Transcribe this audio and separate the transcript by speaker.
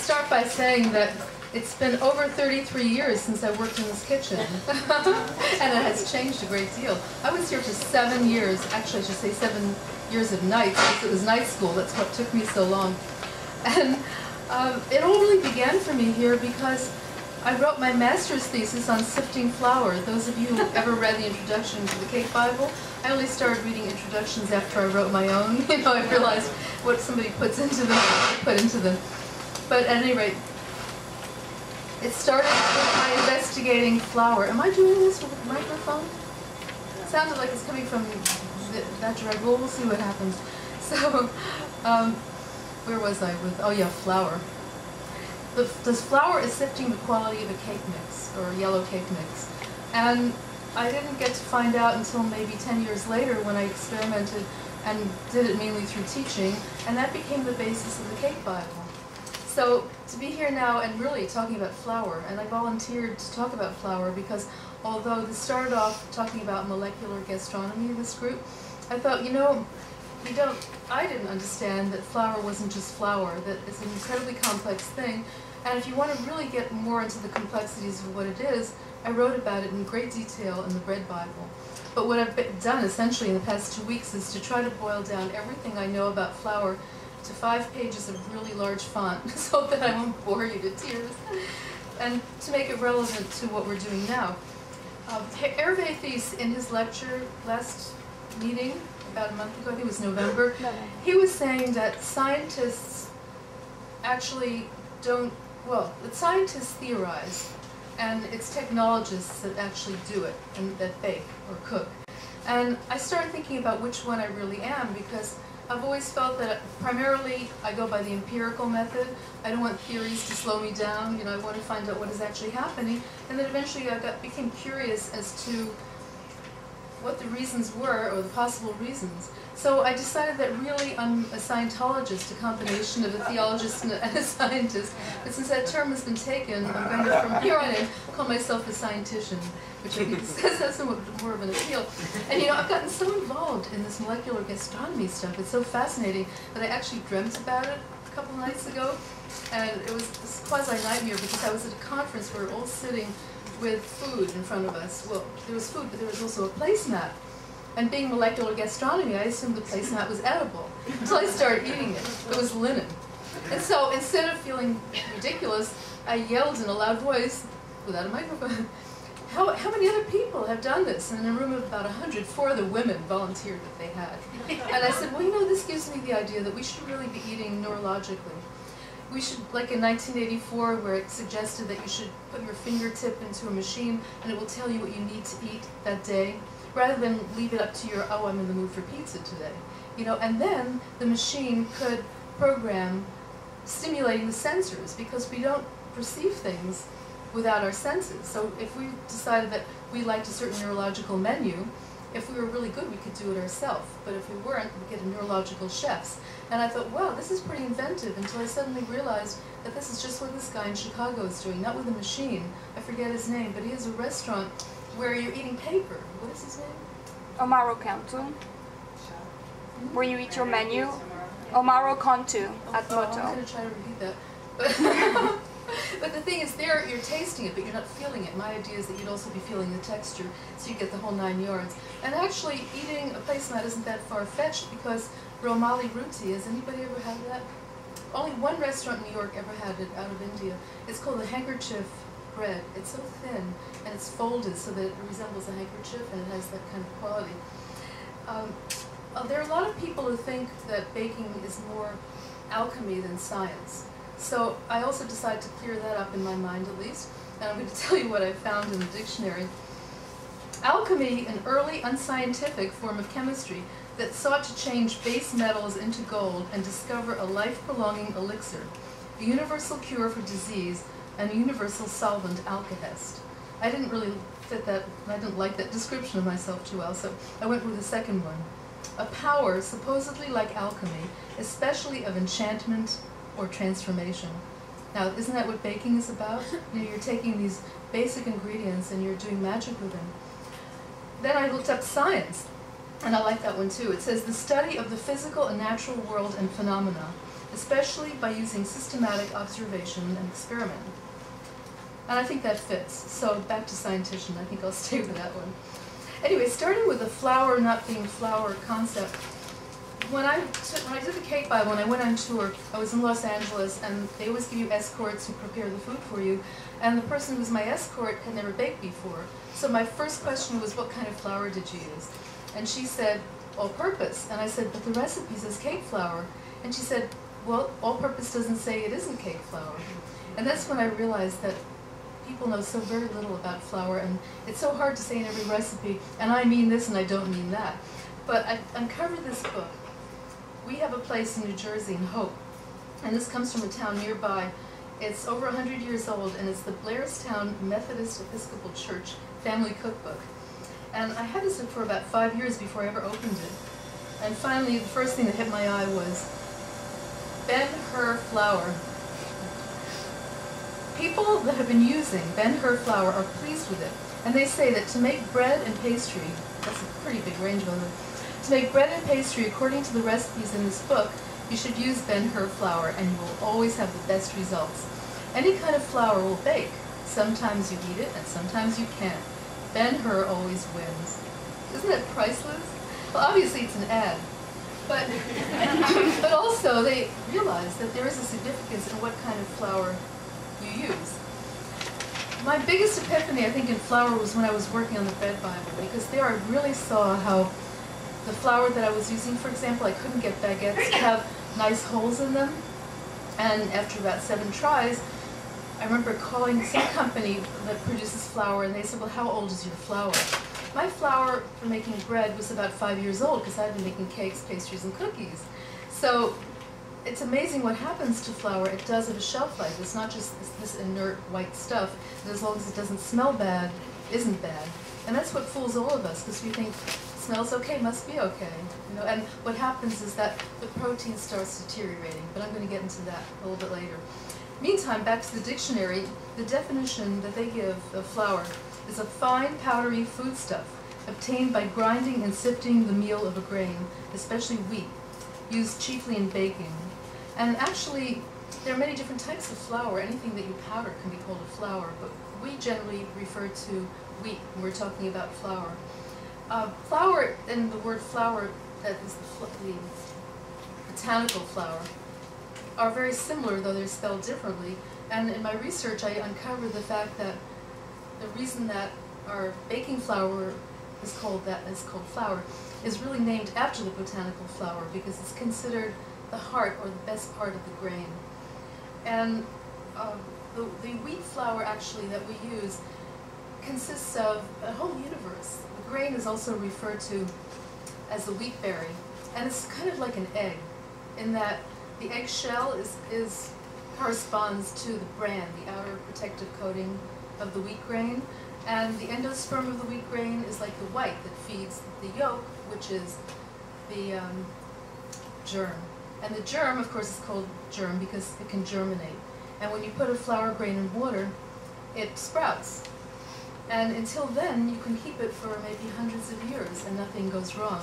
Speaker 1: start by saying that it's been over 33 years since I worked in this kitchen, and it has changed a great deal. I was here for 7 years, actually I should say 7 years of nights, because it was night school, that's what took me so long. And it all really began for me here because I wrote my master's thesis on sifting flour. Those of you who ever read the introduction to the Cake Bible, I only started reading introductions after I wrote my own. You know, I realized what somebody puts into them, put into them. But at any rate, it started with my investigating flour. Am I doing this with a microphone? It sounded like it's coming from that direction. Well, we'll see what happens. So, where was I with, oh yeah, flour. This flour is sifting the quality of a cake mix, or a yellow cake mix. And I didn't get to find out until maybe 10 years later when I experimented and did it mainly through teaching, and that became the basis of the Cake Bible. So to be here now and really talking about flour, and I volunteered to talk about flour because although this started off talking about molecular gastronomy in this group, I thought, you know, I didn't understand that flour wasn't just flour, that it's an incredibly complex thing, and if you want to really get more into the complexities of what it is, I wrote about it in great detail in the Bread Bible. But what I've done essentially in the past 2 weeks is to try to boil down everything I know about flour to 5 pages of really large font so that I won't bore you to tears, and to make it relevant to what we're doing now. Hervé Thies, in his lecture last meeting, about a month ago, I think it was November, he was saying that scientists actually don't, well, that scientists theorize, and it's technologists that actually do it, and that bake or cook. And I started thinking about which one I really am, because I've always felt that primarily I go by the empirical method. I don't want theories to slow me down. You know, I want to find out what is actually happening. And then eventually I became curious as to what the reasons were, or the possible reasons. So I decided that really I'm a Scientologist, a combination of a theologist and a scientist. But since that term has been taken, I'm going to, from here on in, call myself a scientician, which I think has somewhat more of an appeal. And you know, I've gotten so involved in this molecular gastronomy stuff. It's so fascinating that I actually dreamt about it a couple nights ago. And it was this quasi-nightmare because I was at a conference where we were all sitting with food in front of us. Well, there was food, but there was also a placemat. And being molecular gastronomy, I assumed the placemat was edible until I started eating it. It was linen. And so instead of feeling ridiculous, I yelled in a loud voice, without a microphone, how many other people have done this? And in a room of about 100, 4 of the women volunteered that they had. And I said, well, you know, this gives me the idea that we should really be eating neurologically. We should, like in 1984, where it suggested that you should put your fingertip into a machine and it will tell you what you need to eat that day, rather than leave it up to your, oh, I'm in the mood for pizza today. You know, and then the machine could program stimulating the sensors, because we don't perceive things without our senses. So if we decided that we liked a certain neurological menu, if we were really good, we could do it ourselves. But if we weren't, we'd get a neurological chefs. And I thought, wow, this is pretty inventive, until I suddenly realized that this is just what this guy in Chicago is doing, not with a machine. I forget his name, but he has a restaurant where you're eating paper. What is his name?
Speaker 2: Omaro Kantu. Where you eat your menu. Omaro Kantu at Moto.
Speaker 1: I'm going to try to repeat that. But the thing is, there you're tasting it, but you're not feeling it. My idea is that you'd also be feeling the texture, so you get the whole 9 yards. And actually, eating a placemat isn't that far-fetched, because Romali Ruti, has anybody ever had that? Only one restaurant in New York ever had it, out of India. It's called the handkerchief bread. It's so thin, and it's folded so that it resembles a handkerchief, and it has that kind of quality. There are a lot of people who think that baking is more alchemy than science. So I also decided to clear that up in my mind, at least, and I'm going to tell you what I found in the dictionary. Alchemy, an early unscientific form of chemistry that sought to change base metals into gold and discover a life-prolonging elixir, a universal cure for disease, and a universal solvent alkahest. I didn't really fit that, I didn't like that description of myself too well, so I went with the second one. A power supposedly like alchemy, especially of enchantment or transformation. Now, isn't that what baking is about? You know, you're taking these basic ingredients and you're doing magic with them. Then I looked up science, and I like that one too. It says, the study of the physical and natural world and phenomena. especially by using systematic observation and experiment. And I think that fits. So back to scientician, I think I'll stay with that one. Anyway, starting with the flour not being flour concept, when I did the Cake Bible and I went on tour, I was in Los Angeles, and they always give you escorts who prepare the food for you, and the person who was my escort had never baked before. So my first question was, what kind of flour did you use? And she said, all-purpose. And I said, but the recipe says cake flour. And she said, well, all-purpose doesn't say it isn't cake flour. And that's when I realized that people know so very little about flour, and it's so hard to say in every recipe, and I mean this and I don't mean that. But I uncovered this book. We have a place in New Jersey, in Hope, and this comes from a town nearby. It's over 100 years old, and it's the Blairstown Methodist Episcopal Church Family Cookbook. And I had this book for about 5 years before I ever opened it. And finally, the first thing that hit my eye was Ben-Hur flour. People that have been using Ben-Hur flour are pleased with it, and they say that to make bread and pastry, that's a pretty big range of them, to make bread and pastry according to the recipes in this book, you should use Ben-Hur flour, and you will always have the best results. Any kind of flour will bake. Sometimes you eat it, and sometimes you can't. Ben-Hur always wins. Isn't that priceless? Well, obviously it's an ad, but but also they realize that there is a significance in what kind of flour you use. My biggest epiphany, I think, in flour was when I was working on the Bread Bible, because there I really saw how the flour that I was using, for example, I couldn't get baguettes to have nice holes in them, and after about 7 tries, I remember calling some company that produces flour, and they said, well, how old is your flour? My flour for making bread was about 5 years old, because I've been making cakes, pastries, and cookies. So it's amazing what happens to flour. It does have a shelf life. It's not just this inert white stuff that, as long as it doesn't smell bad, isn't bad. And that's what fools all of us, because we think, smells okay, must be okay. You know, and what happens is that the protein starts deteriorating, but I'm going to get into that a little bit later. Meantime, back to the dictionary, the definition that they give of flour is a fine, powdery foodstuff obtained by grinding and sifting the meal of a grain, especially wheat, used chiefly in baking. And actually, there are many different types of flour. Anything that you powder can be called a flour, but we generally refer to wheat when we're talking about flour. Flour, and the word flour, that is the botanical flour, are very similar, though they're spelled differently. And in my research, I uncovered the fact that the reason that our baking flour is called flour is really named after the botanical flour, because it's considered the heart or the best part of the grain. And the wheat flour, actually, that we use consists of a whole universe. The grain is also referred to as the wheat berry, and it's kind of like an egg, in that the egg shell corresponds to the bran, the outer protective coating of the wheat grain, and the endosperm of the wheat grain is like the white that feeds the yolk, which is the germ. And the germ, of course, is called germ because it can germinate. And when you put a flour grain in water, it sprouts. And until then, you can keep it for maybe hundreds of years and nothing goes wrong.